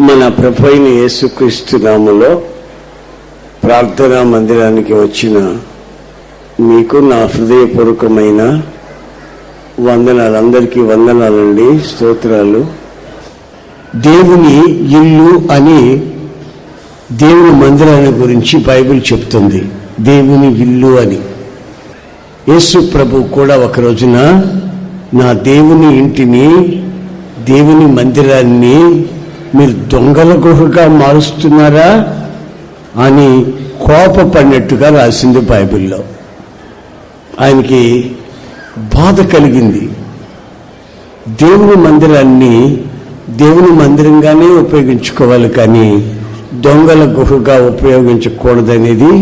మన ప్రభువైన యేసుక్రీస్తు నామములో ప్రార్థనా మందిరానికి వచ్చిన మీకు నా హృదయపూర్వకమైన వందనాలు. అందరికీ వందనాలండి, స్తోత్రాలు. దేవుని ఇల్లు అని దేవుని మందిరాన్ని గురించి బైబిల్ చెప్తుంది. దేవుని ఇల్లు అని. యేసు ప్రభు కూడా ఒక రోజున నా దేవుని ఇంటిని, దేవుని మందిరాన్ని మీరు దొంగల గుహగా మారుస్తున్నారా అని కోపపడినట్టుగా రాసింది బైబిల్లో. ఆయనకి బాధ కలిగింది. దేవుని మందిరాన్ని దేవుని మందిరంగానే ఉపయోగించుకోవాలి, కానీ దొంగల గుహగా ఉపయోగించకూడదనేది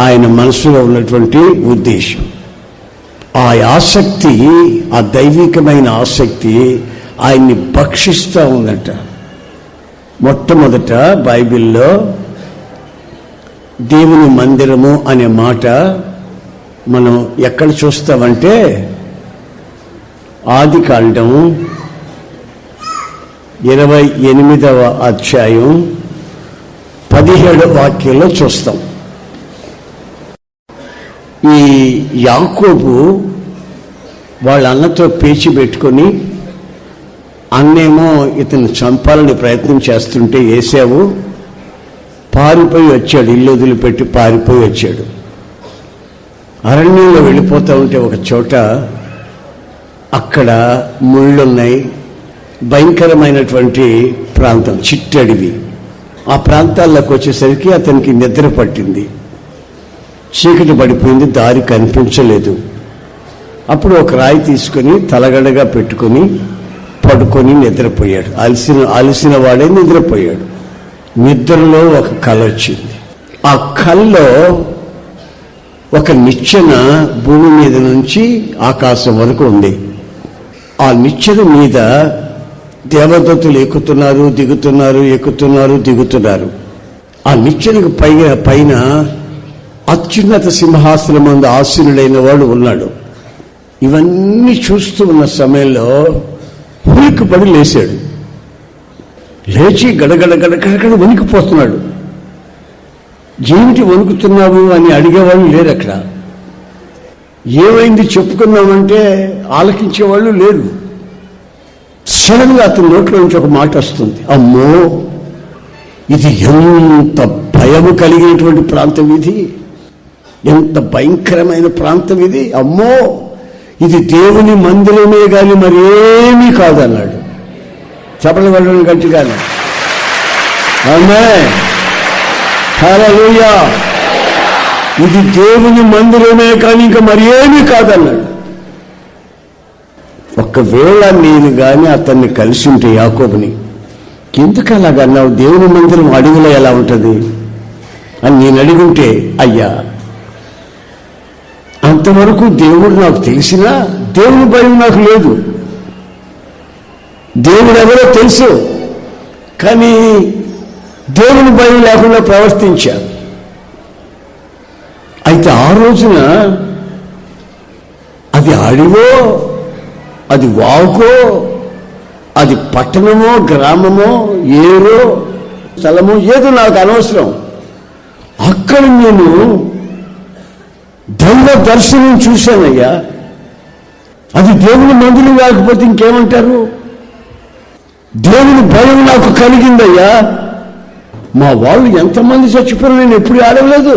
ఆయన మనసులో ఉన్నటువంటి ఉద్దేశం. ఆ ఆసక్తి, ఆ దైవికమైన ఆసక్తి ఆయన్ని భక్షిస్తూ ఉందట. మొట్టమొదట బైబిల్లో దేవుని మందిరము అనే మాట మనం ఎక్కడ చూస్తామంటే ఆదికాండం 28వ అధ్యాయం 17వ వాక్యంలో చూస్తాం. ఈ యాకోబు వాళ్ళ అన్నతో పేచి పెట్టుకొని, అన్నేమో ఇతను చంపాలని ప్రయత్నం చేస్తుంటే ఏశావు పారిపోయి వచ్చాడు. ఇల్లు వదిలిపెట్టి పారిపోయి వచ్చాడు. అరణ్యంలో వెళ్ళిపోతూ ఉంటే ఒక చోట అక్కడ ముళ్ళున్నాయి, భయంకరమైనటువంటి ప్రాంతం, చిట్టడివి. ఆ ప్రాంతాల్లోకి వచ్చేసరికి అతనికి నిద్ర పట్టింది. చీకటి పడిపోయింది, దారి కనిపించలేదు. అప్పుడు ఒక రాయి తీసుకొని తలగడగా పెట్టుకొని పడుకొని నిద్రపోయాడు. అలసిన వాడే నిద్రపోయాడు. నిద్రలో ఒక కల వచ్చింది. ఆ కల్లో ఒక నిచ్చెన భూమి మీద నుంచి ఆకాశం వరకు ఉంది. ఆ నిచ్చెన మీద దేవదూతలు ఎక్కుతున్నారు, దిగుతున్నారు, ఎక్కుతున్నారు, దిగుతున్నారు. ఆ నిచ్చెనకు పైన అత్యున్నత సింహాసనం ముందు ఆసీనుడైన వాడు ఉన్నాడు. ఇవన్నీ చూస్తూ ఉన్న సమయంలో ఉలిక్కిపడి లేచాడు. లేచి గడగడ గడగడ వణికిపోతున్నాడు. ఏమిటి వణుకుతున్నావు అని అడిగేవాళ్ళు లేరు అక్కడ. ఏమైంది చెప్పుకున్నామంటే ఆలకించేవాళ్ళు లేరు. సడన్ గా అతని నోట్లో నుంచి ఒక మాట వస్తుంది, అమ్మో ఇది ఎంత భయము కలిగినటువంటి ప్రాంతం ఇది, ఎంత భయంకరమైన ప్రాంతం ఇది, అమ్మో ఇది దేవుని మందిరమే కానీ మరేమీ కాదన్నాడు. చప్పట్లు కొట్టడం గట్టిగానే. ఆమేన్, హల్లెలూయా. ఇది దేవుని మందిరమే కానీ ఇంకా మరేమీ కాదన్నాడు. ఒకవేళ నేను కానీ అతన్ని కలిసి ఉంటే యాకోబుని, ఎందుకు అలాగన్నావు, దేవుని మందిరం అడవిలో ఎలా ఉంటుంది అని నేను అడిగుంటే, అయ్యా అంతవరకు దేవుడు నాకు తెలిసినా దేవుని భయం నాకు లేదు. దేవుడు ఎవరో తెలుసు, కానీ దేవుని భయం లేకుండా ప్రవర్తించా. అయితే ఆ రోజున అది అడవో, అది వాకో, అది పట్టణమో, గ్రామమో, ఏరో, స్థలమో, ఏదో నాకు అనవసరం. అక్కడ నేను దైవ దర్శనం చూశానయ్యా. అది దేవుని మందిరం కాకపోతే ఇంకేమంటారు? దేవుని భయం నాకు కలిగిందయ్యా. మా వాళ్ళు ఎంతమంది చచ్చిపోయినా నేను ఎప్పుడు ఆడలేదు,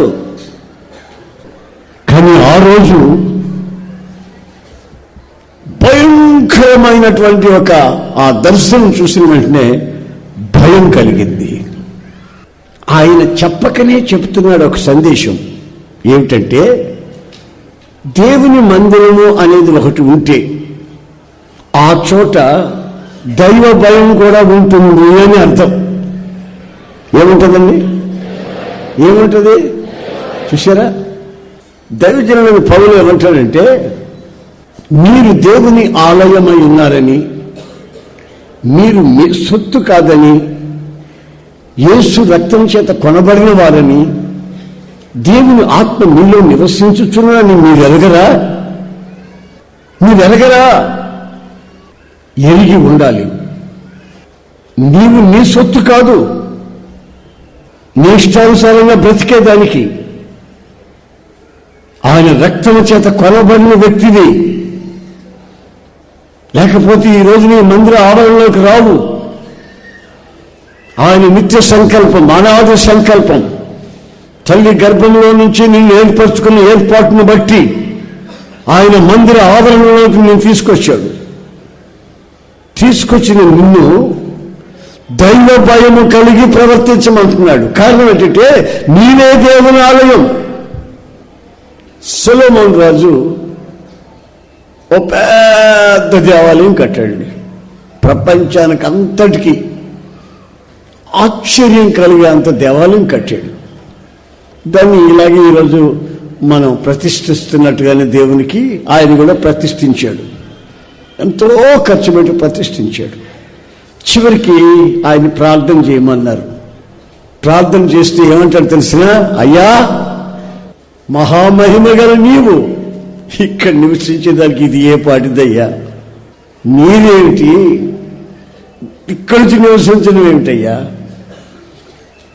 కానీ ఆ రోజు భయంకరమైనటువంటి ఆ దర్శనం చూసిన వెంటనే భయం కలిగింది. ఆయన చెప్పకనే చెప్తున్నాడు ఒక సందేశం. ఏమిటంటే, దేవుని మందిరము అనేది ఒకటి ఉంటే ఆ చోట దైవ భయం కూడా ఉంటుంది అని అర్థం. ఏముంటుందండి? ఏముంటుంది చూసారా? దైవజనులైన పౌలు ఏమంటాడంటే, మీరు దేవుని ఆలయమై ఉన్నారని, మీరు మీ సొత్తు కాదని, యేసు రక్తం చేత కొనబడిన వారని, దేవుని ఆత్మ మీలో నివసించుచున్నారని మీరు ఎరగరా? ఎరిగి ఉండాలి. నీవు నీ సొత్తు కాదు, నీ ఇష్టానుసారంగా బ్రతికేదానికి. ఆయన రక్తం చేత కొనబడిన వ్యక్తివి. లేకపోతే ఈరోజు నీ మందిర ఆవరణలోకి రావు. ఆయన నిత్య సంకల్పం, అనాది సంకల్పం, తల్లి గర్భంలో నుంచి నిన్ను ఏర్పరచుకున్న ఏర్పాటును బట్టి ఆయన మందిర ఆవరణలోకి నేను తీసుకొచ్చాడు. తీసుకొచ్చిన నిన్ను దైవ భయము కలిగి ప్రవర్తించమంటున్నాడు. కారణం ఏంటంటే నీవే దేవుని ఆలయం. సొలొమోను రాజు ఓ పెద్ద దేవాలయం కట్టాడు. ప్రపంచానికి అంతటికీ ఆశ్చర్యం కలిగే అంత దేవాలయం కట్టాడు. దాన్ని ఇలాగే ఈరోజు మనం ప్రతిష్ఠిస్తున్నట్టుగానే దేవునికి ఆయన కూడా ప్రతిష్ఠించాడు. ఎంతో ఖర్చు పెట్టి ప్రతిష్ఠించాడు. చివరికి ఆయన ప్రార్థన చేయమన్నారు. ప్రార్థన చేస్తే ఏమంటారు తెలిసినా, అయ్యా మహామహిమ గల నీవు ఇక్కడ నివసించేదానికి ఇది ఏ పాటిదయ్యా, నీవేమిటి ఇక్కడి నుంచి నివసించడం ఏమిటయ్యా,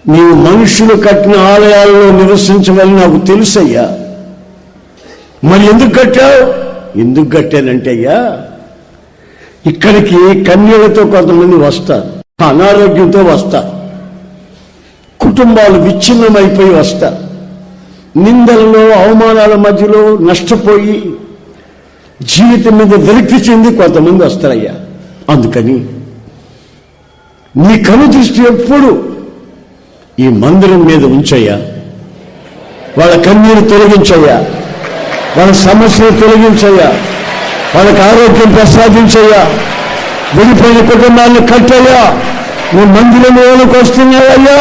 నీవు మనుషులు కట్టిన ఆలయాల్లో నివసించమని నాకు తెలుసయ్యా, మరి ఎందుకు కట్టావు? ఎందుకు కట్టానంటే అయ్యా, ఇక్కడికి కన్యలతో కొంతమంది వస్తారు, అనారోగ్యంతో వస్తారు, కుటుంబాలు విచ్ఛిన్నమైపోయి వస్తారు, నిందలలో అవమానాల మధ్యలో నష్టపోయి జీవితం మీద విరక్తి చెంది కొంతమంది వస్తారయ్యా. అందుకని నీ కను దృష్టి ఎప్పుడు ఈ మందిరం మీద ఉంచయ్యా. వాళ్ళ కన్నీరు తొలగించయ్యా, వాళ్ళ సమస్యలు తొలగించయ్యా, వాళ్ళకి ఆరోగ్యం ప్రసాదించయ్యా, విడిపోయిన కుటుంబాలను కట్టయ్యా. నువ్వు మందిరంలోకి వస్తున్నావయ్యా,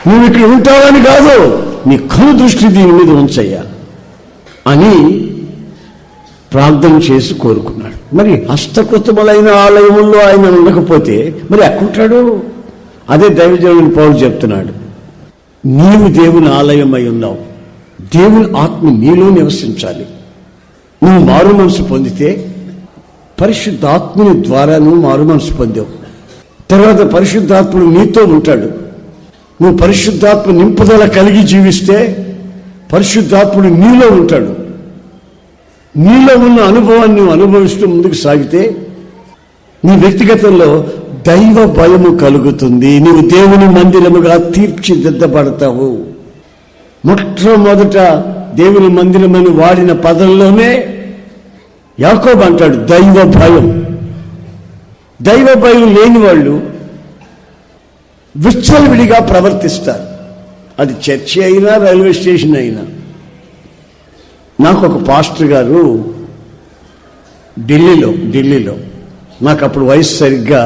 నువ్వు ఇక్కడ ఉంటావని కాదు, నీ కను దృష్టి దీని మీద ఉంచయ్యా అని ప్రార్థన చేసి కోరుకున్నాడు. మరి హస్తకృతములైన ఆలయముల్లో ఆయన ఉండకపోతే మరి ఎక్కడుంటాడు? అదే దైవజనుని పౌలు చెప్తున్నాడు, నీవు దేవుని ఆలయమై ఉన్నావు, దేవుని ఆత్మ నీలో నివసించాలి. నువ్వు మారు మనసు పొందితే పరిశుద్ధాత్ముని ద్వారా నువ్వు మారు మనసు పొందావు. తర్వాత పరిశుద్ధాత్ముడు నీతో ఉంటాడు. నువ్వు పరిశుద్ధాత్మ నింపుదల కలిగి జీవిస్తే పరిశుద్ధాత్ముడు నీలో ఉంటాడు. నీలో ఉన్న అనుభవాన్ని నువ్వు అనుభవిస్తూ ముందుకు సాగితే నీ వ్యక్తిగతంలో దైవ భయము కలుగుతుంది. నీవు దేవుని మందిరముగా తీర్చిదిద్దబడతావు. మొట్టమొదట దేవుని మందిరమని వాడిన పదంలోనే యాకోబు అంటాడు దైవ భయం. దైవ భయం లేని వాళ్ళు విచ్చలవిడిగా ప్రవర్తిస్తారు. అది చర్చి అయినా రైల్వే స్టేషన్ అయినా. నాకు ఒక పాస్టర్ గారు ఢిల్లీలో నాకు అప్పుడు వయసు సరిగ్గా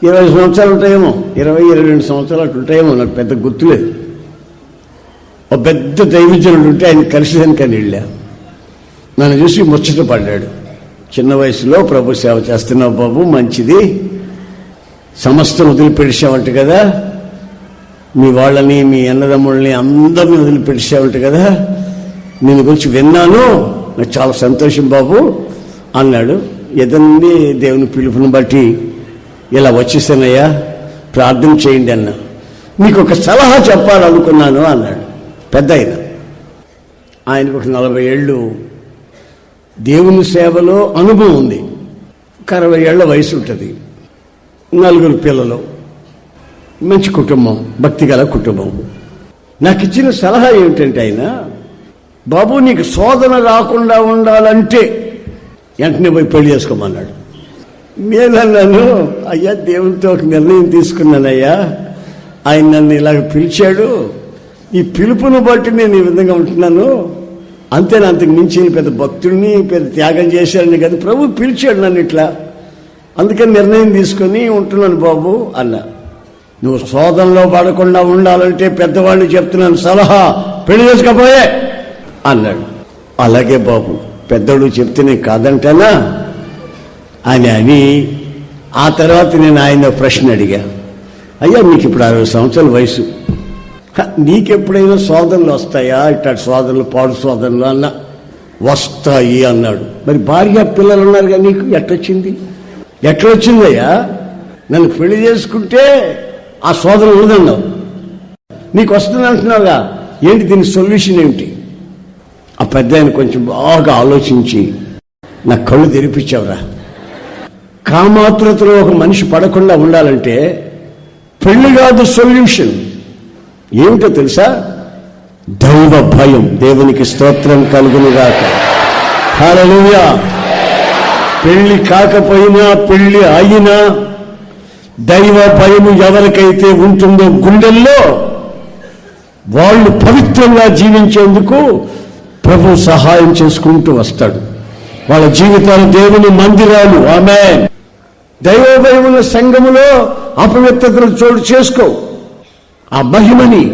20 సంవత్సరాలు ఉంటాయేమో, 22 సంవత్సరాలు అటు ఉంటాయేమో, నాకు పెద్ద గుర్తులేదు. ఒక పెద్ద దైవజనుడు ఉంటే ఆయన కలిసేదానికి అని వెళ్ళా. నన్ను చూసి ముచ్చట పడ్డాడు. చిన్న వయసులో ప్రభు సేవ చేస్తున్నావు బాబు, మంచిది, సమస్తం వదిలిపెడిసావంట కదా, మీ వాళ్ళని మీ అన్నదమ్ముళ్ళని అందరినీ వదిలిపెడిసావంట కదా, నేను గురించి విన్నాను, నాకు చాలా సంతోషం బాబు అన్నాడు. ఏదండి దేవుని పిలుపుని బట్టి ఇలా వచ్చేసానయ్యా, ప్రార్థన చేయండి అన్నా. మీకు ఒక సలహా చెప్పాలనుకున్నాను అన్నాడు. పెద్ద ఆయనకు ఒక 40 ఏళ్ళు దేవుని సేవలో అనుభవం ఉంది. 60 ఏళ్ల వయసు ఉంటుంది, 4 పిల్లలు, మంచి కుటుంబం, భక్తిగల కుటుంబం. నాకు ఇచ్చిన సలహా ఏమిటంటే ఆయన, బాబు నీకు శోధన రాకుండా ఉండాలంటే వెంటనే పోయి పెళ్లి చేసుకోమన్నాడు. నేనన్నాను, అయ్యా దేవునితో ఒక నిర్ణయం తీసుకున్నానయ్యా, ఆయన నన్ను ఇలాగ పిలిచాడు, ఈ పిలుపును బట్టి నేను ఈ విధంగా ఉంటున్నాను, అంతేనా, అంతకు మించి పెద్ద భక్తుడిని పెద్ద త్యాగం చేశాడని కదా, ప్రభు పిలిచాడు నన్ను ఇట్లా, అందుకని నిర్ణయం తీసుకొని ఉంటున్నాను బాబు అన్నా. నువ్వు శోధనలో పడకుండా ఉండాలంటే పెద్దవాడిని చెప్తున్నాను సలహా, పెళ్లి చేసుకోపోయే అన్నాడు. అలాగే బాబు, పెద్దోడు చెప్తేనే కాదంటానా అని ఆ తర్వాత నేను ఆయన ప్రశ్న అడిగా, అయ్యా మీకు ఇప్పుడు 60 సంవత్సరాల వయసు, నీకెప్పుడైనా శోధనలు వస్తాయా? ఇట్లాంటి శోధనలు, పాడు శోధనలు అన్న వస్తాయి అన్నాడు. మరి భార్య పిల్లలు ఉన్నారు కదా, నీకు ఎట్లొచ్చిందయ్యా? నన్ను పెళ్లి చేసుకుంటే ఆ సోదరులు ఉండదన్నావు, నీకు వస్తుంది అంటున్నావుగా, ఏంటి దీని సొల్యూషన్ ఏమిటి? ఆ పెద్ద ఆయన కొంచెం బాగా ఆలోచించి నా కళ్ళు తెరిపించావురా. కామాతురతలో ఒక మనిషి పడకుండా ఉండాలంటే పెళ్లి కాదు సొల్యూషన్. ఏమిటో తెలుసా? దైవ భయం. దేవునికి స్తోత్రం కలుగునుగాక. హల్లెలూయా. పెళ్లి కాకపోయినా పెళ్లి అయినా దైవ భయము ఎవరికైతే ఉంటుందో గుండెల్లో, వాళ్ళు పవిత్రంగా జీవించేందుకు ప్రభు సహాయం చేసుకుంటూ వస్తాడు. వాళ్ళ జీవితాలు దేవుని మందిరాలు. ఆమేన్. దైవ భయమున్న సంఘములో అపవిత్రతను చోటు చేసుకో. ఆ మహిమని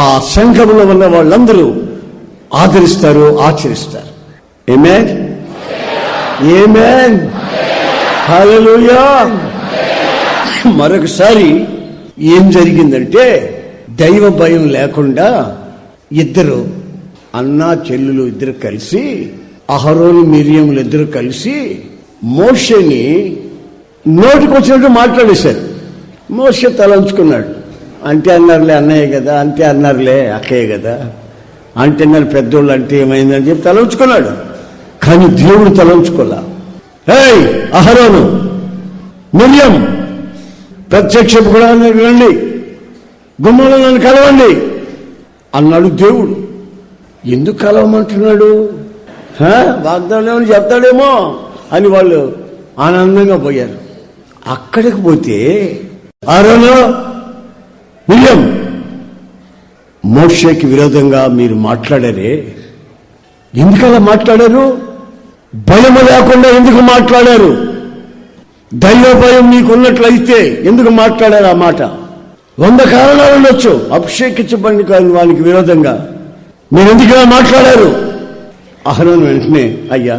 ఆ సంఘములో ఉన్న వాళ్ళందరూ ఆదరిస్తారు, ఆచరిస్తారు. ఆమేన్, ఆమేన్, హల్లెలూయా. మరొకసారి ఏం జరిగిందంటే, దైవ భయం లేకుండా ఇద్దరు అన్నా చెల్లులు ఇద్దరు కలిసి, అహరోను మిరియంలు ఇద్దరు కలిసి మోషేని నోటికి వచ్చినట్టు మాట్లాడేశారు. మోషే తలంచుకున్నాడు. అంటే అన్నారులే అన్నయ్య కదా, అంటే అన్నారులే అక్కయ్య కదా, అంటే అన్నారు పెద్దోళ్ళు, అంటే ఏమైందని చెప్పి తలంచుకున్నాడు. కానీ దేవుడు తలంచుకోలే. ఏయ్ అహరోను, మిరియం, ప్రత్యక్షపు కూడా రండి, గుమ్మంలో నన్ను కలవండి అన్నాడు దేవుడు. ఎందుకు కలవమంటున్నాడు? వాగ్దానం చెప్తాడేమో అని వాళ్ళు ఆనందంగా పోయారు. అక్కడికి పోతే అహరోను, మిరియం, మోషేకి విరోధంగా మీరు మాట్లాడారే, ఎందుకలా మాట్లాడారు? భయం లేకుండా ఎందుకు మాట్లాడారు? దైవ భయం మీకున్నట్లయితే ఎందుకు మాట్లాడారు ఆ మాట? 100 కారణాలు ఉండొచ్చు. అభిషేకించబడిన కానీ వానికి విరోధంగా మీరు ఎందుకు మాట్లాడారు? అహరోను వెంటనే, అయ్యా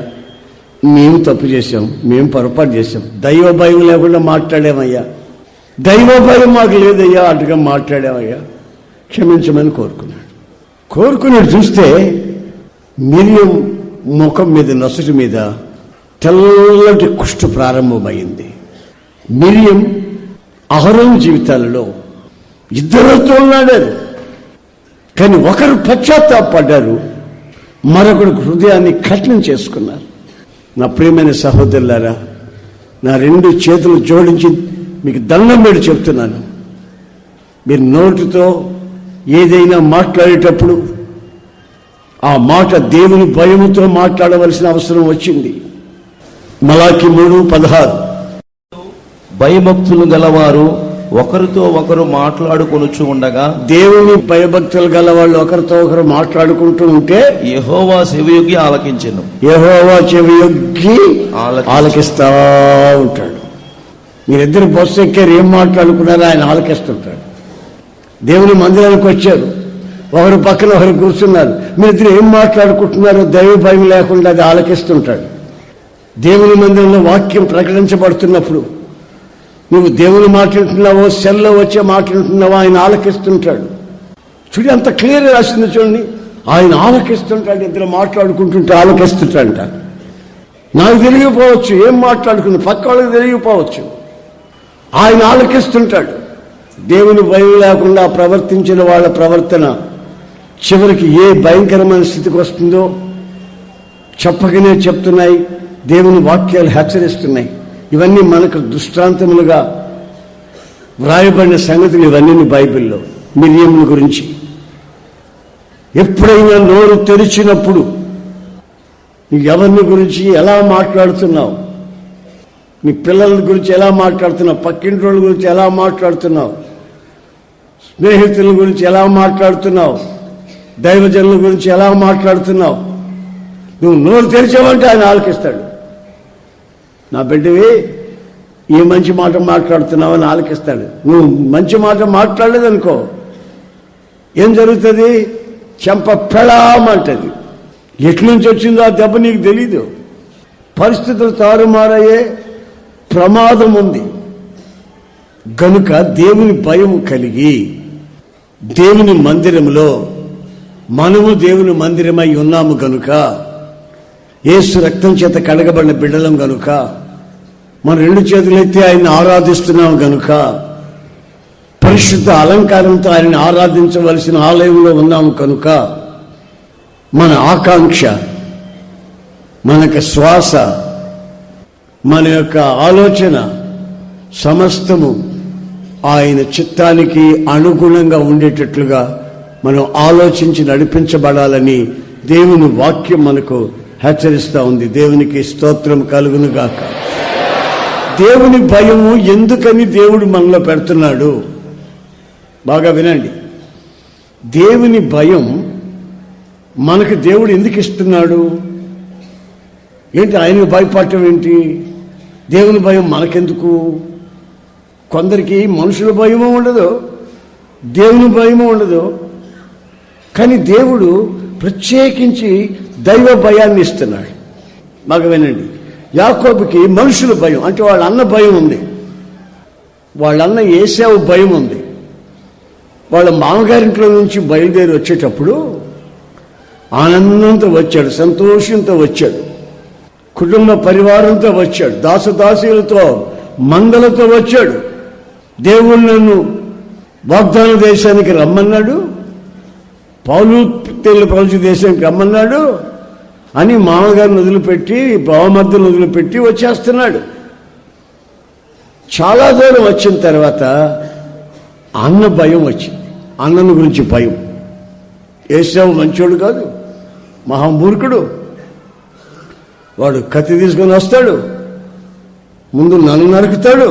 మేము తప్పు చేశాం, మేము పొరపాటు చేశాం, దైవ భయం లేకుండా మాట్లాడామయ్యా, దైవ భయం మాకు లేదయ్యా, అటుగా మాట్లాడామయ్యా, క్షమించమని కోరుకున్నాడు. చూస్తే మిరియం ముఖం మీద, నొసటి మీద తెల్లటి కుష్టు ప్రారంభమైంది. మిరియం అహరోను జీవితాలలో ఇద్దరితో ఉన్నాడారు. కానీ ఒకరు పశ్చాత్తాపడ్డారు, మరొకరు హృదయాన్ని కఠినం చేసుకున్నారు. నా ప్రియమైన సహోదరులారా, నా 2 చేతులు జోడించి మీకు దండం పెట్టి చెప్తున్నాను, మీరు నోటితో ఏదైనా మాట్లాడేటప్పుడు ఆ మాట దేవుని భయముతో మాట్లాడవలసిన అవసరం వచ్చింది. మలాకి 3:16, భయభక్తులు గలవారు ఒకరితో ఒకరు మాట్లాడుకొనుచు ఉండగా, దేవుని భయభక్తులు గలవాళ్ళు ఒకరితో ఒకరు మాట్లాడుకుంటూ ఉంటే యెహోవా చెవియొగ్గి ఆలకించెను. యెహోవా చెవియొగ్గి ఆలకిస్తా ఉంటాడు. మీరిద్దరు బస్సు ఎక్కారు, ఏం మాట్లాడుకున్నారో ఆయన ఆలకిస్తుంటాడు. దేవుని మందిరానికి వచ్చారు, ఒకరు పక్కన ఒకరు కూర్చున్నారు, మీరిద్దరు ఏం మాట్లాడుకుంటున్నారో దైవ భయం లేకుండా అది ఆలకిస్తుంటాడు. దేవుని మందిరంలో వాక్యం ప్రకటించబడుతున్నప్పుడు నువ్వు దేవుని మాట్లాడుతున్నావో సెల్లో వచ్చే మాట్లాడుతున్నావో ఆయన ఆలకిస్తుంటాడు. చూడండి, అంత క్లియర్ రాసింది చూడండి. ఆయన ఆలకిస్తుంటాడు. ఇద్దరు మాట్లాడుకుంటుంటే ఆలకిస్తుంటాడంట. నాకు తెలియకపోవచ్చు ఏం మాట్లాడుకున్నా, పక్క వాళ్ళకి తెలియకపోవచ్చు, ఆయన ఆలకిస్తుంటాడు. దేవుని భయం లేకుండా ప్రవర్తించిన వాళ్ళ ప్రవర్తన చివరికి ఏ భయంకరమైన స్థితికి వస్తుందో చెప్పకనే చెప్తున్నాయి. దేవుని వాక్యాలు హెచ్చరిస్తున్నాయి. ఇవన్నీ మనకు దృష్టాంతములుగా వ్రాయబడిన సంగతులు ఇవన్నీ బైబిల్లో. మిరియం గురించి ఎప్పుడైనా నోరు తెరిచినప్పుడు ఎవరిని గురించి ఎలా మాట్లాడుతున్నావు, నీ పిల్లల గురించి ఎలా మాట్లాడుతున్నావు, పక్కింటి వాళ్ళ గురించి ఎలా మాట్లాడుతున్నావు, స్నేహితుల గురించి ఎలా మాట్లాడుతున్నావు, దైవజనుల గురించి ఎలా మాట్లాడుతున్నావు, నువ్వు నోరు తెరిచావంటే ఆయన ఆలకిస్తాడు. నా బిడ్డవి ఏ మంచి మాట మాట్లాడుతున్నావు అని ఆలకిస్తాడు. నువ్వు మంచి మాట మాట్లాడలేదనుకో ఏం జరుగుతుంది? చెంప పెళామంటది. ఎట్నుంచి వచ్చిందో ఆ దెబ్బ నీకు తెలీదు. పరిస్థితులు తారుమారయ్యే ప్రమాదం ఉంది. గనుక దేవుని భయం కలిగి దేవుని మందిరంలో మనము దేవుని మందిరమై ఉన్నాము గనుక, యేసు రక్తం చేత కడగబడిన బిడ్డలం గనుక మన రెండు చేతులెత్తి ఆయన్ని ఆరాధిస్తున్నాం కనుక, పరిశుద్ధ అలంకారంతో ఆయన్ని ఆరాధించవలసిన ఆలయంలో ఉన్నాము కనుక, మన ఆకాంక్ష, మనకు శ్వాస, మన యొక్క ఆలోచన సమస్తము ఆయన చిత్తానికి అనుగుణంగా ఉండేటట్లుగా మనం ఆలోచించి నడిపించబడాలని దేవుని వాక్యం మనకు హెచ్చరిస్తూ ఉంది. దేవునికి స్తోత్రం కలుగునుగాక. దేవుని భయము ఎందుకని దేవుడు మనలో పెడుతున్నాడు? బాగా వినండి. దేవుని భయం మనకు దేవుడు ఎందుకు ఇస్తున్నాడు? ఏంటి ఆయనకు భయపడటం ఏంటి? దేవుని భయం మనకెందుకు? కొందరికి మనుషుల భయమూ ఉండదు, దేవుని భయమూ ఉండదు. కానీ దేవుడు ప్రత్యేకించి దైవ భయాన్ని ఇస్తున్నాడు. బాగా వినండి. యాకోబుకి మనుషుల భయం అంటే వాళ్ళ అన్న భయం ఉంది, వాళ్ళ అన్న ఏశావు భయం ఉంది. వాళ్ళ మామగారింట్లో నుంచి బయలుదేరి వచ్చేటప్పుడు ఆనందంతో వచ్చాడు, సంతోషంతో వచ్చాడు, కుటుంబ పరివారంతో వచ్చాడు, దాసదాసీలతో మందలతో వచ్చాడు. దేవుడు నన్ను వాగ్దాన దేశానికి రమ్మన్నాడు, పౌలు ప్రపంచ దేశానికి రమ్మన్నాడు అని మామగారిని వదిలిపెట్టి, బావమర్దులను వదిలిపెట్టి వచ్చేస్తున్నాడు. చాలా దూరం వచ్చిన తర్వాత అన్న భయం వచ్చింది. అన్నను గురించి భయం. ఏశావు మంచోడు కాదు, మహామూర్ఖుడు. వాడు కత్తి తీసుకొని వస్తాడు, ముందు నన్ను నరుకుతాడు,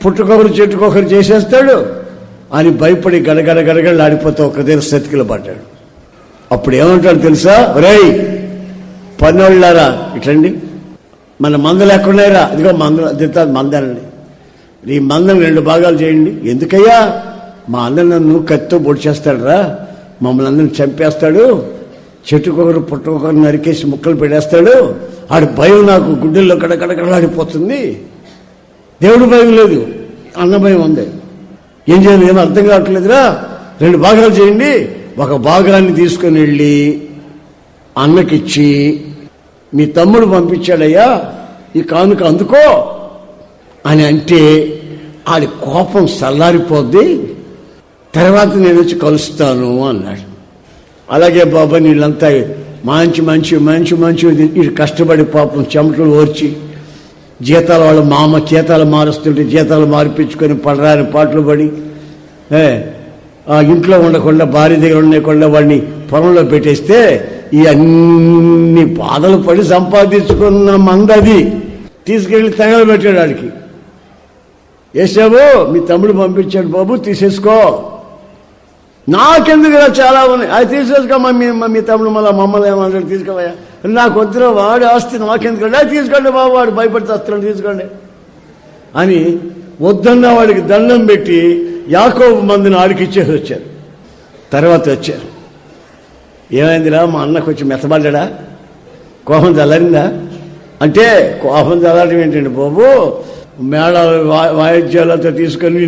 పుట్టుకొకరు చెట్టుకొకరు చేసేస్తాడు అని భయపడి గడగడ గడగడలు ఆడిపోతే ఒక దగ్గర సతికిల పడ్డాడు. అప్పుడు ఏమంటాడు తెలుసా? రేయ్ పన్నోళ్ళారా ఇట్లండి, మన మందలు ఎక్కడున్నాయిరా? ఇదిగో మందనండి, ఈ మందను 2 భాగాలు చేయండి. ఎందుకయ్యా? మా అన్న నన్ను కత్తితో పొడి చేస్తాడు రా, మమ్మల్ని అందరిని చంపేస్తాడు, చెట్టుకొకరు పుట్టుకొకరు నరికేసి ముక్కలు పెట్టేస్తాడు. ఆడి భయం నాకు గుడ్డల్లో కడకడకడలాడిపోతుంది. దేవుడు భయం లేదు, అన్న భయం ఉంది. ఏం చేయాలి? ఏమో అర్థం కావట్లేదురా, 2 భాగాలు చేయండి. ఒక భాగాన్ని తీసుకుని వెళ్ళి అన్నకిచ్చి, మీ తమ్ముడు పంపించాడయ్యా, ఈ కానుక అందుకో అని అంటే ఆడి కోపం చల్లారిపోద్ది, తర్వాత నేను వచ్చి కలుస్తాను అన్నాడు. అలాగే బాబా వీళ్ళంతా మంచి మంచి మంచి మంచి వీడు కష్టపడి పాపం చెమటలు ఓర్చి జీతాలు, వాళ్ళ మామ జీతాలు మారుస్తుంటే జీతాలు మార్పించుకొని పడరాని పాటలు పడి ఇంట్లో ఉండకుండా భార్య దగ్గర ఉండకుండా వాడిని పొలంలో పెట్టేస్తే ఈ అన్ని బాధలు పడి సంపాదించుకున్న మందది తీసుకెళ్ళి తగలబెట్టాడు. వాడికి ఏశావు మీ తమ్ముడు పంపించాడు బాబు, తీసేసుకో. నాకెందుకురా చాలా ఉన్నాయి, అది తీసేసుకోమా. మీ తమ్ముడు మమ్మల్ని ఏమన్నాడు, తీసుకోవయ్యా. నాకు వద్దురా, వాడు ఆస్తి నాకెందుకండి, అది తీసుకోండి బాబు, వాడు భయపడితే వస్తున్నాడు, తీసుకోండి అని వద్దన్న వాడికి దండం పెట్టి యాకోబు మందిని ఆడికి ఇచ్చేసి వచ్చారు. తర్వాత వచ్చారు, ఏమైందిరా మా అన్నకు వచ్చి మెత్తబడ్డా, కోపం చల్లారిందా అంటే, కోపం చల్లారడం ఏంటండి బాబు, మేళాలు వాయిద్యాలతో తీసుకొని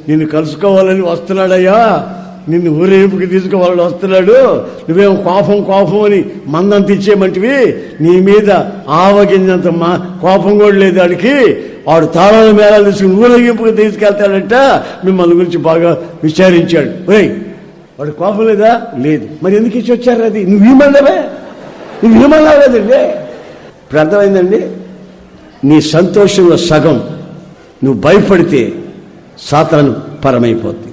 నిన్ను కలుసుకోవాలని వస్తున్నాడయ్యా, నిన్ను ఊరేపుకి తీసుకోవాలని వస్తున్నాడు, నువ్వేమో కోపం కోపం అని మందంత ఇచ్చేయమంటివి, నీ మీద ఆవగింజంత కోపం కూడా లేదు వాడికి, వాడు తాళాలు మేళాలు తీసుకుని ఊరేగింపుకి తీసుకెళ్తాడంట, మిమ్మల్ని గురించి బాగా విచారించాడు. వాడు కోపం లేదా? లేదు. మరి ఎందుకు ఇచ్చి వచ్చారు? అది నువ్వేమన్నావే, నువ్వేమన్నావు కదండి. ఇప్పుడు అర్థమైందండి. నీ సంతోషంలో సగం నువ్వు భయపడితే సాతాను పరమైపోద్ది,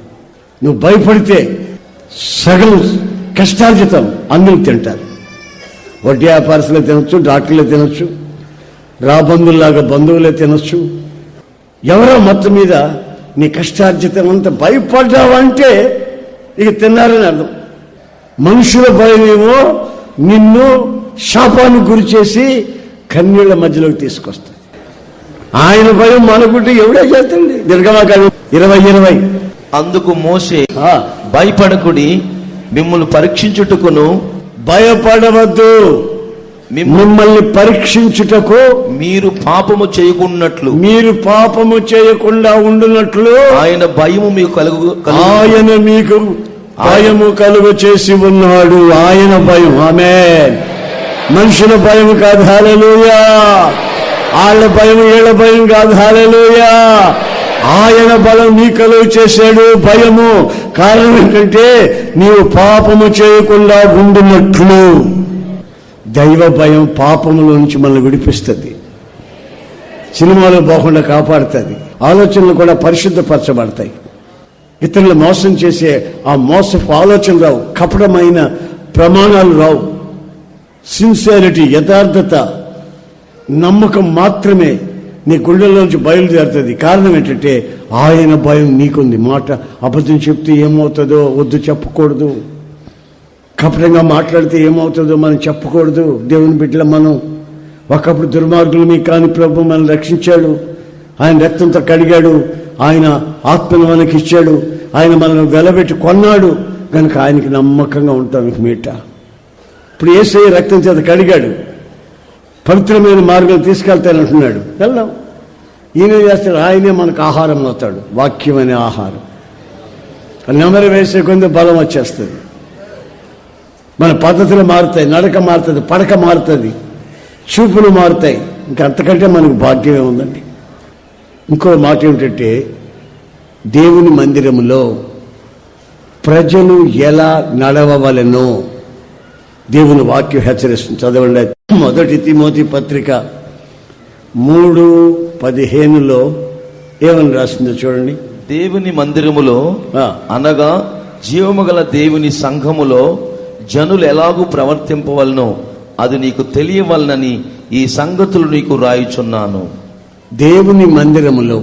నువ్వు భయపడితే సగం కష్టార్జితం అందరూ తింటారు. వడ్డీ వ్యాపారస్తులే తినొచ్చు, డాక్టర్లే తినొచ్చు, రాబంధుల్లాగా బంధువులే తినొచ్చు, ఎవరో మొత్తం మీద నీ కష్టార్జితం అంతా భయపడ్డావంటే ఇక తిన్నారని అర్థం. మనుషుల భయమేమో నిన్ను శాపానికి గురి చేసి కన్నీళ్ల మధ్యలోకి తీసుకొస్తుంది. ఆయన భయం మనకుంటే ఎవడే చేస్తుంది. నిర్గమకాండం 20:20. అందుకు మోషే, భయపడకుడి, మిమ్మల్ని పరీక్షించుటకును, భయపడవద్దు, మిమ్మల్ని పరీక్షించుటకు, మీరు పాపము చేయకున్నట్లు, మీరు పాపము చేయకుండా ఉండునట్లు ఆయన భయము మీకు ఆయన మీకు భయము కలుగు చేసి ఉన్నాడు. ఆయన భయం. ఆమేన్. మనుషుల భయం కాదు. హల్లెలూయా. వాళ్ళ భయం వీళ్ళ భయం కాదు. హల్లెలూయా. ఆయన బలం నీ కలుగు చేశాడు. భయము కారణం ఏంటంటే నీవు పాపము చేయకుండా ఉండునట్లు. దైవ భయం పాపముల నుంచి మనల్ని విడిపిస్తుంది, సినిమాలో పోకుండా కాపాడుతుంది, ఆలోచనలు కూడా పరిశుద్ధపరచబడతాయి. ఇతరులు మోసం చేసే ఆ మోసపు ఆలోచనలు రావు, కపటమైన ప్రమాణాలు రావు. సిన్సియారిటీ, యథార్థత, నమ్మకం మాత్రమే నీ గుండెల్లోంచి బయలుదేరుతుంది. కారణం ఏంటంటే ఆయన భయం నీకుంది. మాట అబద్ధం చెప్తే ఏమవుతుందో వద్దు, చెప్పకూడదు. కపటంగా మాట్లాడితే ఏమవుతుందో మనం చెప్పకూడదు. దేవుని బిడ్డల మనం ఒకప్పుడు దుర్మార్గులమే, కానీ ప్రభు మనల్ని రక్షించాడు. ఆయన రక్తంతో కడిగాడు, ఆయన ఆత్మను మనకి ఇచ్చాడు, ఆయన మనల్ని వెలబెట్టి కొన్నాడు. కనుక ఆయనకి నమ్మకంగా ఉంటాం. మీట ఇప్పుడు యేసయ్య రక్తం చేత కడిగాడు, పవిత్రమైన మార్గం తీసుకెళ్తానంటున్నాడు. వెళ్దాం. ఈయన చేస్తాడు, ఆయనే మనకు ఆహారం అవుతాడు. వాక్యం అనే ఆహారం నెమరు వేసే కొంత బలం వచ్చేస్తుంది. మన పద్ధతులు మారుతాయి, నడక మారుతుంది, పడక మారుతుంది, చూపులు మారుతాయి. ఇంకా అంతకంటే మనకు భాగ్యమే ఉందండి. ఇంకో మాట ఏమిటంటే దేవుని మందిరములో ప్రజలు ఎలా నడవవలెనో దేవుని వాక్యం హెచ్చరిస్తుంది. చదవండి. మొదటి తిమోతి పత్రిక 3:15 ఏమని రాసిందో చూడండి. దేవుని మందిరములో అనగా జీవము గల దేవుని సంఘములో జనులు ఎలాగూ ప్రవర్తింపవలనో అది నీకు తెలియవలనని ఈ సంగతులు నీకు రాయుచున్నాను. దేవుని మందిరములో,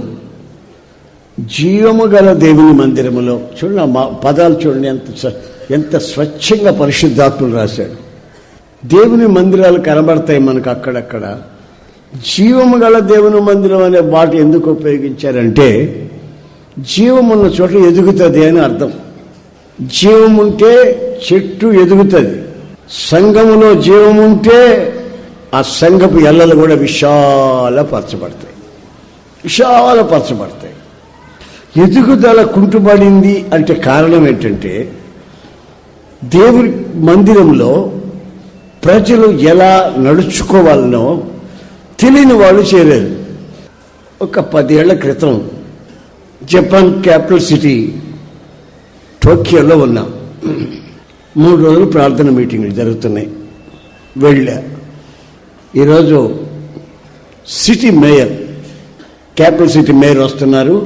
జీవము గల దేవుని మందిరములో. చూడండి ఆ పదాలు చూడండి, ఎంత స్వచ్ఛంగా పరిశుద్ధాత్ములు రాశాడు. దేవుని మందిరాలు కనబడతాయి మనకు అక్కడక్కడ. జీవము గల దేవుని మందిరం అనే మాట ఎందుకు ఉపయోగించారంటే జీవమున్న చోట ఎదుగుతుంది అని అర్థం. జీవముంటే చెట్టు ఎదుగుతుంది. సంఘములో జీవముంటే ఆ సంఘపు ఎల్లలు కూడా విశాలపరచబడతాయి. ఎదుగుదల కుంటుబడింది అంటే కారణం ఏంటంటే దేవుని మందిరంలో ప్రజలు ఎలా నడుచుకోవాలనో తెలియని వాళ్ళు చేరారు. ఒక 10 ఏళ్ల క్రితం జపాన్ క్యాపిటల్ సిటీ టోక్యోలో ఉన్నాం. 3 రోజులు ప్రార్థన మీటింగ్లు జరుగుతున్నాయి. వెళ్ళా. ఈరోజు city mayor, capital city mayor వస్తున్నారు,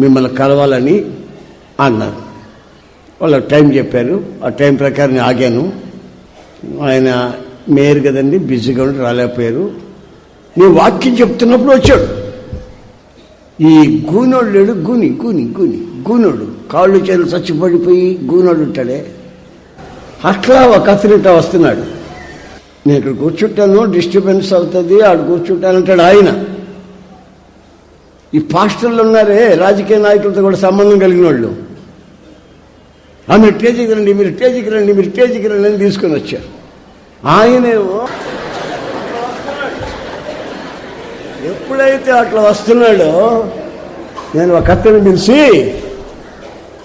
మిమ్మల్ని కలవాలని అన్నారు. వాళ్ళు టైం చెప్పారు. ఆ టైం ప్రకారం ఆగాను. ఆయన మేయర్ కదండి, బిజీగా ఉండి రాలేకపోయారు. నేను వాక్యం చెప్తున్నప్పుడు వచ్చాడు. ఈ గూనోడు లేడు, గూనోడు కాళ్ళు చేతులు చచ్చిపడిపోయి గూనోడు ఉంటాడే, అట్లా ఒక అతనిట వస్తున్నాడు. నేను ఇక్కడ కూర్చుంటాను, డిస్టర్బెన్స్ అవుతుంది, ఆడు కూర్చుంటానంటాడు ఆయన. ఈ పాస్టర్లు ఉన్నారే, రాజకీయ నాయకులతో కూడా సంబంధం కలిగిన వాళ్ళు, మీరు స్టేజీకి రండి అని తీసుకొని వచ్చారు. ఆయనేమో ఎప్పుడైతే అట్లా వస్తున్నాడో నేను ఒక అతను పిలిచి,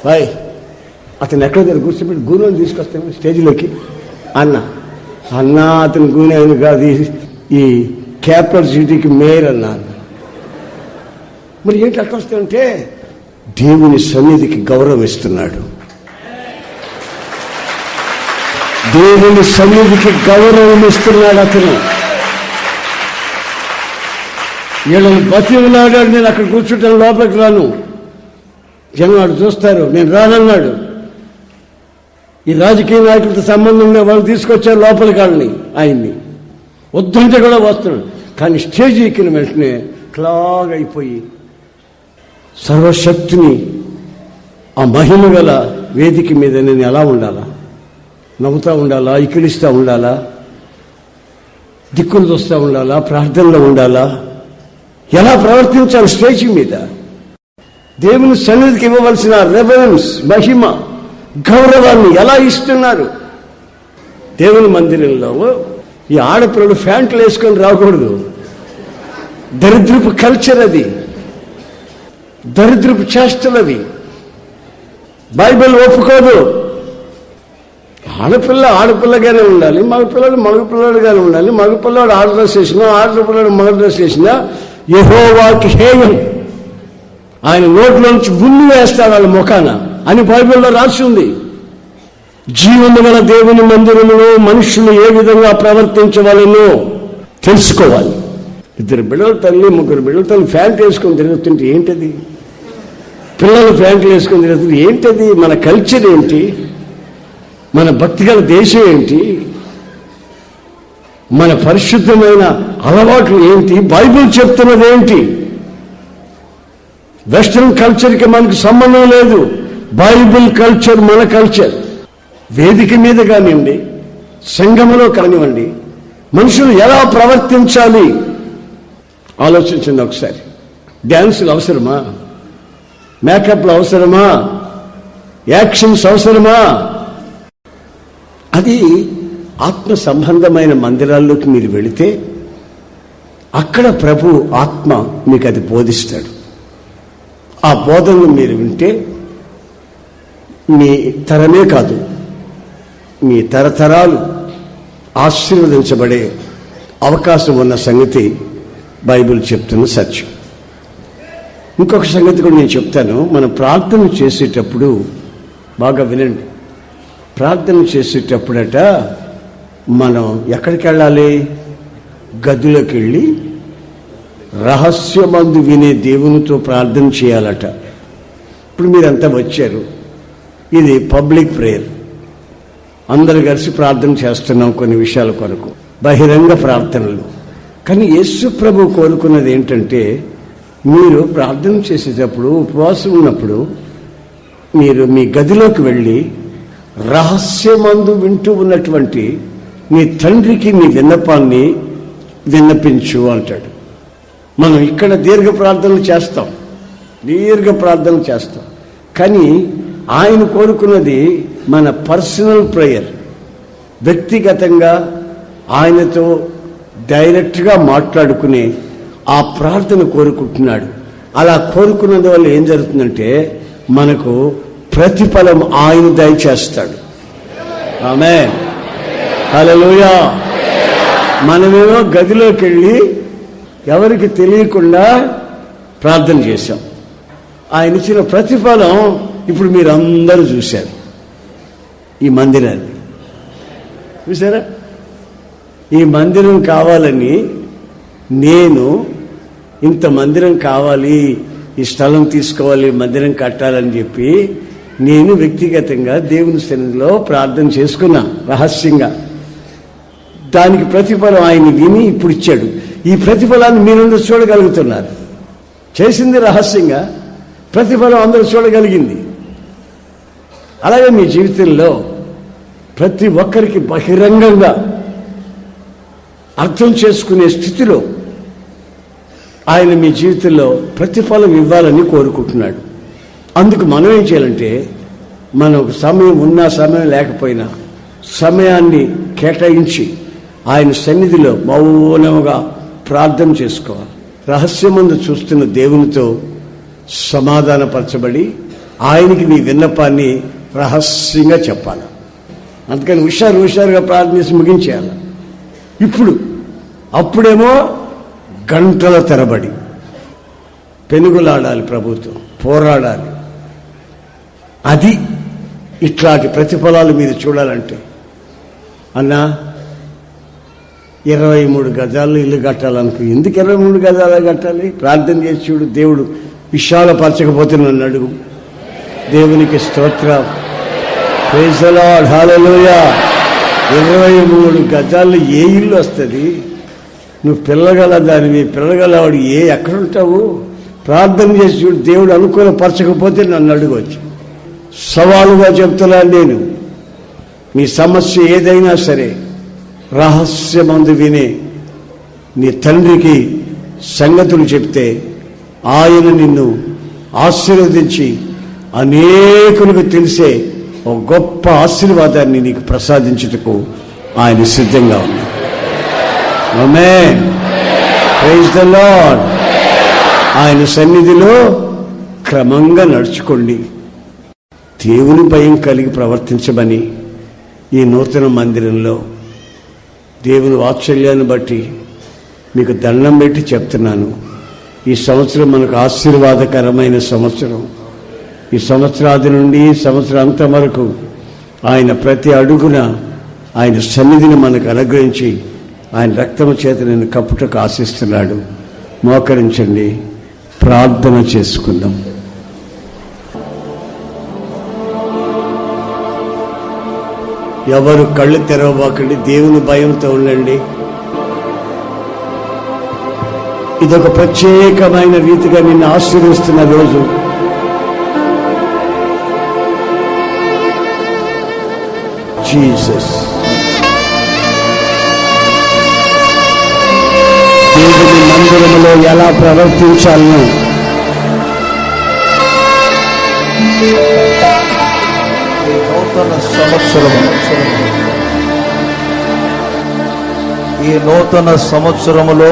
బాయ్ అతను ఎక్కడ దగ్గర కూర్చోబెట్టి గూనెని తీసుకొస్తాను స్టేజీలోకి అన్న అతను గూనె కాదు, ఈ క్యాపిటల్ సిటీకి మేయర్ అన్నాను. మరి ఏంటి అట్లా వస్తాయంటే దేవుని సన్నిధికి గౌరవం ఇస్తున్నాడు. దేవుని సన్నిధికి గౌరవం ఇస్తున్నాడు అతను. వీళ్ళని బతిలాడాడు. నేను అక్కడ కూర్చుంటాను, లోపలికి రాను, జనం వాడు చూస్తారు, నేను రానన్నాడు. ఈ రాజకీయ నాయకులతో సంబంధం ఉండే వాళ్ళు తీసుకొచ్చారు లోపలికి వాళ్ళని, ఆయన్ని వద్దంటే కూడా వస్తున్నాడు. కానీ స్టేజ్ ఎక్కిన వెంటనే క్లాగ్ అయిపోయి సర్వశక్తిని ఆ మహిమ గల వేదిక మీద నేను ఎలా ఉండాలా? నవ్వుతూ ఉండాలా? ఇకిలిస్తూ ఉండాలా? దిక్కులు చూస్తూ ఉండాలా? ప్రార్థనలో ఉండాలా? ఎలా ప్రవర్తించాలి? స్టేజ్ మీద దేవుని సన్నిధికి ఇవ్వవలసిన రెవరెన్స్, మహిమ, గౌరవాన్ని ఎలా ఇస్తున్నారు? దేవుని మందిరంలో ఈ ఆడపిల్లలు ఫ్యాంట్లు వేసుకొని రాకూడదు. దరిద్రపు కల్చర్ అది, దరిద్రపు చేష్టలు అవి. బైబిల్ ఒప్పుకోదు. ఆడపిల్లగానే ఉండాలి, మగపిల్లడుగానే ఉండాలి. మగపిల్లాడు ఆడ డ్రెస్ వేసినా, ఆడపిల్లాడు మగ డ్రెస్ వేసినా యెహోవాకి హేయం, ఆయన నోట్లోంచి గుండు వేస్తాడు వాళ్ళ ముఖాన అని బైబిల్లో రాసి ఉంది. జీవము గల దేవుని మందిరములో మనుషులు ఏ విధంగా ప్రవర్తించవాలనో తెలుసుకోవాలి. 2 బిడ్డల తల్లి, 3 బిడ్డల తల్లి ఫ్యాంట్ వేసుకొని తిరుగుతుంటే ఏంటది? పిల్లలు ఫ్యాంట్లు వేసుకొని తిరుగుతుంటే ఏంటది? మన కల్చర్ ఏంటి? మన భక్తిగల దేశం ఏంటి? మన పరిశుద్ధమైన అలవాట్లు ఏంటి? బైబిల్ చెప్తున్నది ఏంటి? వెస్ట్రన్ కల్చర్కి మనకు సంబంధం లేదు. బైబిల్ కల్చర్ మన కల్చర్. వేదిక మీద కానివ్వండి, సంఘములో కానివ్వండి, మనుషులు ఎలా ప్రవర్తించాలి ఆలోచించండి ఒకసారి. డ్యాన్సులు అవసరమా? మేకప్లు అవసరమా? యాక్షన్స్ అవసరమా? అది ఆత్మ సంబంధమైన మందిరాల్లోకి మీరు వెళితే అక్కడ ప్రభు ఆత్మ మీకు అది బోధిస్తాడు. ఆ బోధనలు మీరు వింటే మీ తరమే కాదు, మీ తరతరాలు ఆశీర్వదించబడే అవకాశం ఉన్న సంగతి బైబిల్ చెప్తున్న సత్యం. ఇంకొక సంగతి కూడా నేను చెప్తాను. మనం ప్రార్థన చేసేటప్పుడు బాగా వినండి. ప్రార్థన చేసేటప్పుడట మనం ఎక్కడికి వెళ్ళాలి? గదిలోకి వెళ్ళి రహస్యమందు వినే దేవునితో ప్రార్థన చేయాలట. ఇప్పుడు మీరంతా వచ్చారు, ఇది పబ్లిక్ ప్రేయర్, అందరు కలిసి ప్రార్థన చేస్తున్నాం కొన్ని విషయాల కొరకు, బహిరంగ ప్రార్థనలు. కానీ యేసు ప్రభు కోరుకున్నది ఏంటంటే, మీరు ప్రార్థన చేసేటప్పుడు, ఉపవాసం ఉన్నప్పుడు మీరు మీ గదిలోకి వెళ్ళి రహస్యమందు వింటూ ఉన్నటువంటి మీ తండ్రికి మీ విన్నపాన్ని విన్నపించు అంటాడు. మనం ఇక్కడ దీర్ఘ ప్రార్థనలు చేస్తాం, కానీ ఆయన కోరుకున్నది మన పర్సనల్ ప్రేయర్, వ్యక్తిగతంగా ఆయనతో డైరెక్ట్గా మాట్లాడుకునే ఆ ప్రార్థన కోరుకుంటున్నాడు. అలా కోరుకున్నందు వల్ల ఏం జరుగుతుందంటే మనకు ప్రతిఫలం ఆయన దయచేస్తాడు. ఆమేన్, హల్లెలూయా. మనమేమో గదిలోకి వెళ్ళి ఎవరికి తెలియకుండా ప్రార్థన చేశాం. ఆయన ఇచ్చిన ప్రతిఫలం ఇప్పుడు మీరు అందరూ చూశారు. ఈ మందిరాన్ని చూసారా? ఈ మందిరం కావాలని నేను ఇంత మందిరం కావాలి, ఈ స్థలం తీసుకోవాలి, మందిరం కట్టాలని చెప్పి నేను వ్యక్తిగతంగా దేవుని సన్నిధిలో ప్రార్థన చేసుకున్నా రహస్యంగా. దానికి ప్రతిఫలం ఆయన విని ఇప్పుడు ఇచ్చాడు. ఈ ప్రతిఫలాన్ని మీరందరూ చూడగలుగుతున్నారు. చేసింది రహస్యంగా, ప్రతిఫలం అందరూ చూడగలిగింది. అలాగే మీ జీవితంలో ప్రతి ఒక్కరికి బహిరంగంగా అర్థం చేసుకునే స్థితిలో ఆయన మీ జీవితంలో ప్రతిఫలం ఇవ్వాలని కోరుకుంటున్నాడు. అందుకు మనం ఏం చేయాలంటే, మనకు సమయం ఉన్నా సమయం లేకపోయినా సమయాన్ని కేటాయించి ఆయన సన్నిధిలో మౌనముగా ప్రార్థన చేసుకోవాలి. రహస్యమందు చూస్తున్న దేవునితో సమాధానపరచబడి ఆయనకి నీ విన్నపాన్ని రహస్యంగా చెప్పాలి. అందుకని హుషారుగా ప్రార్థించి ముగించేయాలి. అప్పుడేమో గంటల తరబడి పెనుగులాడాలి, ప్రభుత్వం పోరాడాలి. అది ఇట్లాంటి ప్రతిఫలాలు మీరు చూడాలంటే, అన్నా 23 గజాల్లో ఇల్లు కట్టాలనుకో. ఎందుకు 23 గజాలు కట్టాలి? ప్రార్థన చేసి చూడు. దేవుడు విశాలపరచకపోతే నన్ను అడుగు. దేవునికి స్తోత్రం, ప్రైజ్ ది లార్డ్, హల్లెలూయా. 23 గజాల్లో ఏ ఇల్లు వస్తుంది? నువ్వు పిల్లగల దానివి, పిల్లగలవాడు ఎక్కడుంటావు? ప్రార్థన చేసి చూడు. దేవుడు అనుకూలపరచకపోతే నన్ను అడగవచ్చు. సవాలుగా చెప్తున్నాను నేను. మీ సమస్య ఏదైనా సరే రహస్యమందు వినే నీ తండ్రికి సంగతులు చెప్తే ఆయన నిన్ను ఆశీర్వదించి అనేకులకు తెలిసే ఒక గొప్ప ఆశీర్వాదాన్ని నీకు ప్రసాదించుటకు ఆయన సిద్ధంగా ఉన్నాడు. ఆమేన్, ప్రైజ్ ది లార్డ్. ఆయన సన్నిధిలో క్రమంగా నడుచుకోండి, దేవుని భయం కలిగి ప్రవర్తించమని ఈ నూతన మందిరంలో దేవుని వాత్సల్యాన్ని బట్టి మీకు దండం పెట్టి చెప్తున్నాను. ఈ సంవత్సరం మనకు ఆశీర్వాదకరమైన సంవత్సరం. ఈ సంవత్సరాది నుండి సంవత్సరాంతం వరకు ఆయన ప్రతి అడుగున ఆయన సన్నిధిని మనకు అనుగ్రహించి ఆయన రక్తము చేత నేను కప్పుటకు ఆశిస్తున్నాడు. మోకరించండి, ప్రార్థన చేసుకుందాం. ఎవరు కళ్ళు తెరవబాకండి, దేవుని భయంతో ఉండండి. ఇదొక ప్రత్యేకమైన రీతిగా నిన్ను ఆశీర్వదిస్తున్న రోజు. జీసస్ దేవుని మందిరంలో ఎలా ప్రవర్తించాలను ఈ నూతన సంవత్సరములో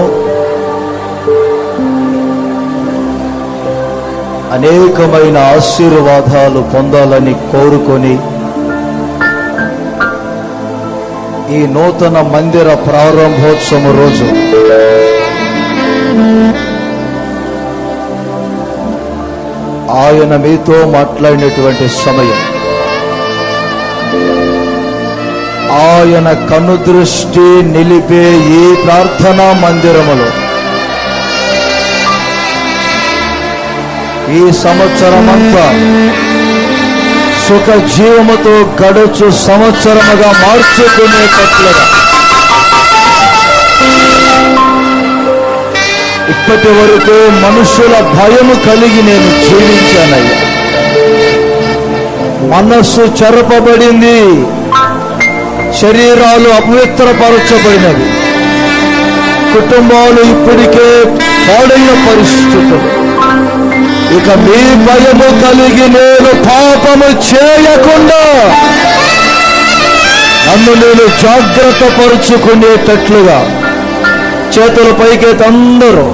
అనేకమైన ఆశీర్వాదాలు పొందాలని కోరుకొని ఈ నూతన మందిర ప్రారంభోత్సవం రోజు ఆయన మీతో మాట్లాడినటువంటి సమయం, ఆయన కనుదృష్టి నిలిపే ఈ ప్రార్థనా మందిరములో ఈ సంవత్సరమంతా సుఖ జీవముతో గడుచు సంవత్సరముగా మార్చుకునేటట్లుగా ఇప్పటి వరకు మనుషుల భయము కలిగి నేను జీవించానయ్యా. మనస్సు చెరపబడింది, శరీరాలు అపవిత్రపరచబడినవి, కుటుంబాలు ఇప్పటికే పాడైన పరిస్థితులు. ఇక మీ భయము కలిగి నేను పాపము చేయకుండా నన్ను నేను జాగ్రత్త పరుచుకునేటట్లుగా చేతుల పైకెత్తి అందరూ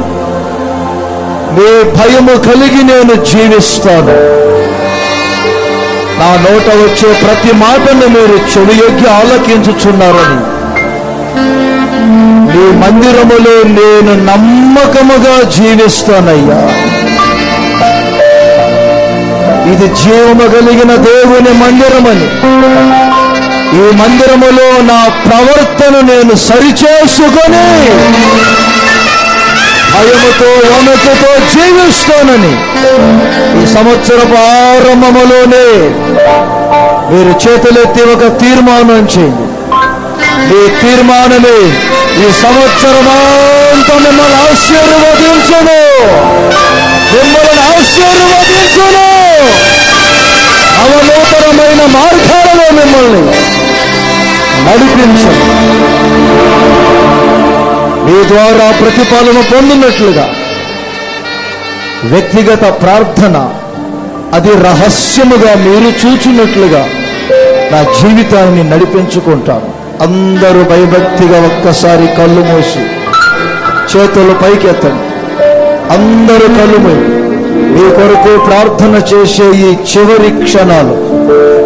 మీ భయము కలిగి నేను జీవిస్తాను. నా నోట వచ్చే ప్రతి మాటను మీరు చెవియొగ్గి ఆలకించుచున్నారని మీ మందిరములో నేను నమ్మకముగా జీవిస్తానయ్యా. ఇది జీవము కలిగిన దేవుని మందిరమని, ఈ మందిరములో నా ప్రవర్తన నేను సరిచేసుకొని భయముతో వణుకుతో జీవిస్తానని ఈ సంవత్సరపు ఆరంభములోనే మీరు చేతులెత్తి ఒక తీర్మానం చేయండి. ఈ తీర్మానమే ఈ సంవత్సరమంతా మిమ్మల్ని ఆశీర్వదించును, మిమ్మల్ని ఆశీర్వదించును. నవనూతనమైన మార్గాలలో మిమ్మల్ని నడిపించను. మీ ద్వారా ప్రతిఫలన పొందినట్లుగా వ్యక్తిగత ప్రార్థన అది రహస్యముగా మీరు చూచినట్లుగా నా జీవితాన్ని నడిపించుకుంటాను. అందరూ భయభక్తిగా ఒక్కసారి కళ్ళు మూసి చేతులు పైకెత్తండి. అందరూ కళ్ళు మూసి మీ కొరకు ప్రార్థన చేసే ఈ చివరి క్షణాలు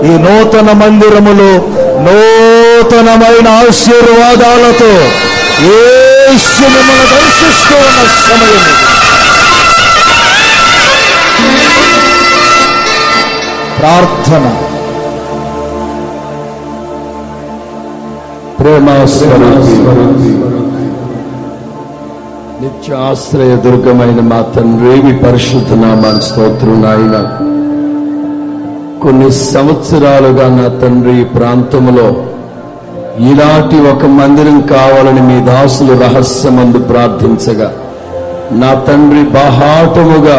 ఈ నూతన మందిరములో నూతనమైన ఆశీర్వాదాలతో యేసు మిమ్మల్ని దర్శిస్తూ ఉన్న సమయం. ప్రార్థన. నిత్య ఆశ్రయ దుర్గమైన మా తండ్రి, మీ పరిశుద్ధ నామానికి స్తోత్రం నాయన. కొన్ని సంవత్సరాలుగా నా తండ్రి ఈ ప్రాంతంలో ఇలాంటి ఒక మందిరం కావాలని మీ దాసులు రహస్యమందు ప్రార్థించగా నా తండ్రి బాహాటముగా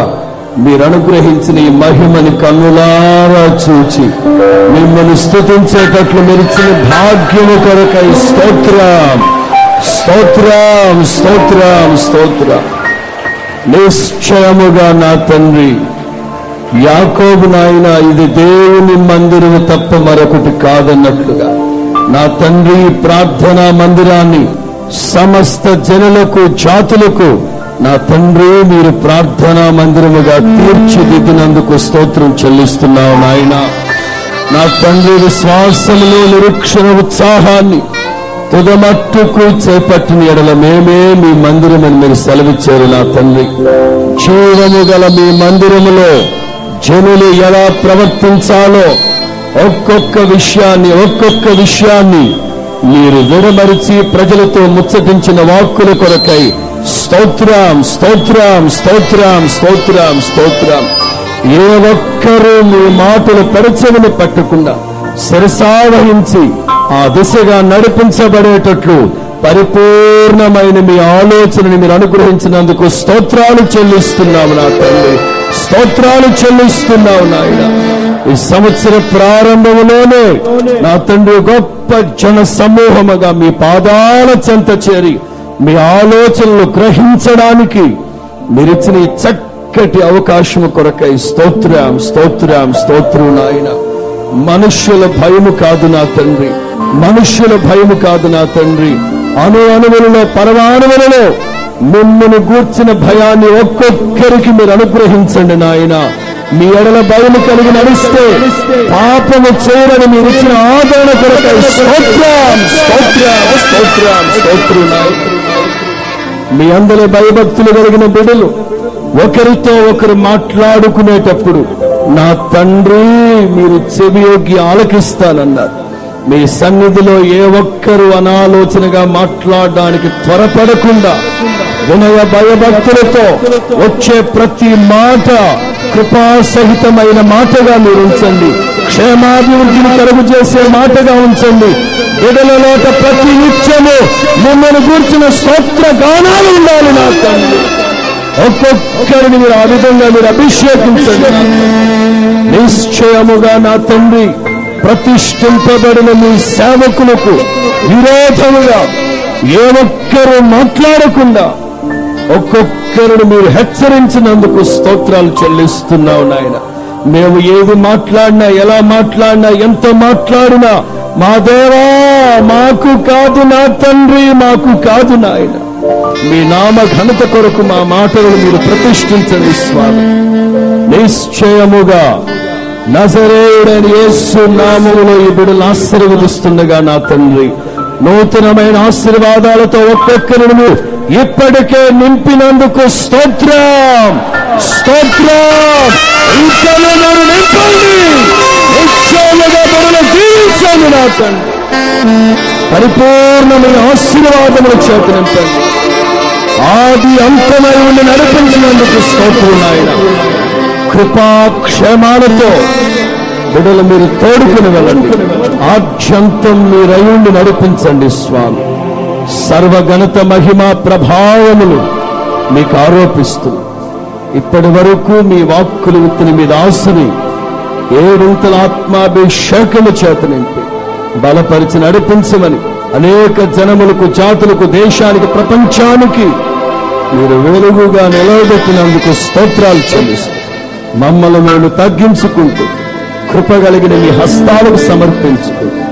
మీరు అనుగ్రహించిన ఈ మహిమని కన్నులారా చూచి మిమ్మల్ని స్తుతించేటట్లు మెరిచిన భాగ్యము కొరకై స్తోత్రం, స్తోత్రం, స్తోత్రం, స్తోత్రం. నిశ్చయముగా నా తండ్రి యాకోబు నాయన ఇది దేవుని మందిరము తప్ప మరొకటి కాదన్నట్లుగా నా తండ్రి ప్రార్థనా మందిరాన్ని సమస్త జనులకు జాతులకు నా తండ్రి మీరు ప్రార్థనా మందిరముగా తీర్చిదిద్దినందుకు స్తోత్రం చెల్లిస్తున్నావు నాయన. నా తండ్రి విశ్వాసములో నిరీక్షణ ఉత్సాహాన్ని తుదమట్టుకు చేపట్టిన ఎడల మేమే మీ మందిరమని మీరు సెలవిచ్చారు. నా తండ్రి, జీవము గల మీ మందిరములో జనులు ఎలా ప్రవర్తించాలో ఒక్కొక్క విషయాన్ని మీరు విడమరిచి ప్రజలతో ముచ్చటించిన వాక్కుల కొరకై స్తోత్రం స్తోత్రం స్తోత్రం స్తోత్రం స్తోత్రం. ఏ ఒక్కరూ మీ మాటలు పెరచమని పట్టకుండా శిరసావహించి ఆ దిశగా నడిపించబడేటట్లు పరిపూర్ణమైన మీ ఆలోచనని మీరు అనుగ్రహించినందుకు స్తోత్రాలు చెల్లిస్తున్నాము నా తండ్రి, స్తోత్రాలు చెల్లిస్తున్నావు నాయన. ఈ సంవత్సర ప్రారంభంలోనే నా తండ్రి గొప్ప జన సమూహముగా మీ పాదాల చెంత చేరి మీ ఆలోచనలు గ్రహించడానికి మీరిచ్చిన చక్కటి అవకాశము కొరకై స్తోత్రం స్తోత్రం స్తోత్రం నాయన. మనుష్యుల భయము కాదు నా తండ్రి, మనుష్యుల భయము కాదు నా తండ్రి. అణువులలో పరమాణువులలో మిమ్మల్ని గూర్చిన భయాన్ని ఒక్కొక్కరికి మీరు అనుగ్రహించండి నాయన. మీ ఎడల భయము కలిగి నడిస్తే పాపము చేయరని మీరు ఇచ్చిన ఆదరణ కొరకై స్తోత్రం స్తోత్రం స్తోత్రం స్తోత్రం నాయన. మీ అందరి భయభక్తులు కలిగిన బిడ్డలు ఒకరితో ఒకరు మాట్లాడుకునేటప్పుడు నా తండ్రి మీరు చెవియొగ్గి ఆలకిస్తానన్నారు. మీ సన్నిధిలో ఏ ఒక్కరు అనాలోచనగా మాట్లాడడానికి త్వరపడకుండా వినయ భయభక్తులతో వచ్చే ప్రతి మాట కృపాసహితమైన మాటగా మీరు ఉంచండి. క్షేమాభివృద్ధిని కలుగు చేసే మాటగా ఉంచండి. బిడ్డలలోట ప్రతి నిత్యము మిమ్మల్ని గూర్చిన స్తోత్ర గానాలు ఉండాలి నా తండ్రి. ఒక్కొక్కరిని మీరు ఆ విధంగా మీరు అభిషేకించండి. నిశ్చయముగా నా తండ్రి ప్రతిష్ఠింపబడిన మీ సేవకులకు విరోధముగా ఏ ఒక్కరూ మాట్లాడకుండా ఒక్కొక్కరిని మీరు హెచ్చరించినందుకు స్తోత్రాలు చెల్లిస్తున్నావు నాయన. మేము ఏది మాట్లాడినా, ఎలా మాట్లాడినా, ఎంత మాట్లాడినా మా దేవా మాకు కాదు నా తండ్రి, మాకు కాదు నాయన. మీ నామ ఘనత కొరకు మా మాటలను మీరు ప్రతిష్ఠించండి స్వామి. నిశ్చయముగా నజరేయుడైన యేసు నామములో ఈ బిడ్డలు ఆశీర్వదిస్తుండగా నా తండ్రి నూతనమైన ఆశీర్వాదాలతో ఒక్కొక్కరిని ఇప్పటికే నింపినందుకు స్తోత్రం స్తోత్రం. ఇంకా నన్ను నింపండి, నిశ్చయముగా బిడ్డలు దీవించండి నా తండ్రి. పరిపూర్ణమైన ఆశీర్వాదముల చేత నింపండి. ఆది అంతమై ఉండి నడిపించినందుకు స్తోత్రం నాయన. కృపాక్షేమాలతో బిడ్డలు మీరు తోడుకుని వెళ్ళండి. ఆద్యంతం మీరయుండి నడిపించండి స్వామి. సర్వగణత మహిమ ప్రభావములు మీకు ఆరోపిస్తూ ఇప్పటి వరకు మీ వాక్కులు విత్తిన మీద ఆశని ఏడింతల ఆత్మాభిషేకము చేత నింపి బలపరిచి నడిపించమని అనేక జనములకు, జాతులకు, దేశానికి, ప్రపంచానికి మీరు వెలుగుగా నిలవబెట్టినందుకు స్తోత్రాలు చెల్లిస్తూ మమ్మల్ని మేము తగ్గించుకుంటూ కృపగలిగిన మీ హస్తాలకు సమర్పించుకుంటూ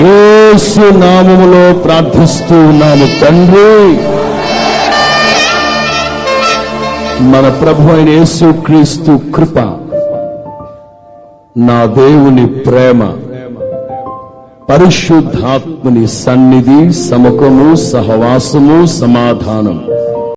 యేసు నామములో ప్రార్థిస్తూ ఉన్నాము తండ్రి. మన ప్రభు అయిన యేసు క్రీస్తు కృప, నా దేవుని ప్రేమ, పరిశుద్ధాత్మని సన్నిధి, సముఖము, సహవాసము, సమాధానం